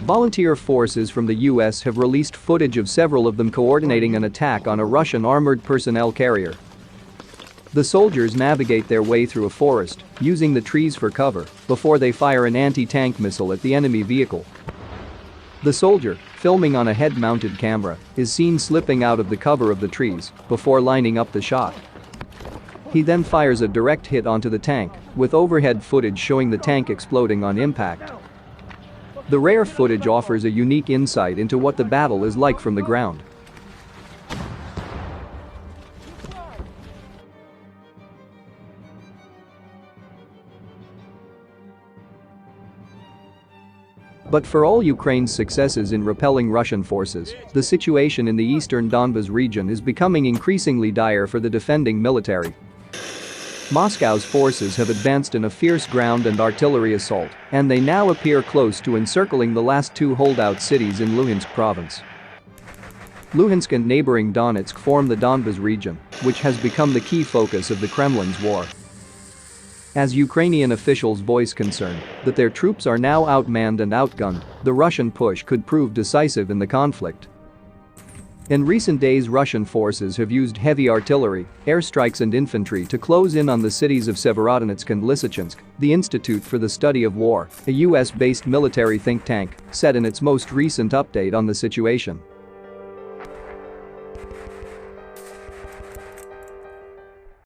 Volunteer forces from the US have released footage of several of them coordinating an attack on a Russian armored personnel carrier. The soldiers navigate their way through a forest, using the trees for cover, before they fire an anti-tank missile at the enemy vehicle. The soldier, filming on a head-mounted camera, is seen slipping out of the cover of the trees before lining up the shot. He then fires a direct hit onto the tank, with overhead footage showing the tank exploding on impact. The rare footage offers a unique insight into what the battle is like from the ground. But for all Ukraine's successes in repelling Russian forces, the situation in the eastern Donbas region is becoming increasingly dire for the defending military. Moscow's forces have advanced in a fierce ground and artillery assault, and they now appear close to encircling the last two holdout cities in Luhansk province. Luhansk and neighboring Donetsk form the Donbas region, which has become the key focus of the Kremlin's war. As Ukrainian officials voice concern that their troops are now outmanned and outgunned, the Russian push could prove decisive in the conflict. In recent days, Russian forces have used heavy artillery, airstrikes and infantry to close in on the cities of Severodonetsk and Lysychansk, the Institute for the Study of War, a US-based military think tank, said in its most recent update on the situation.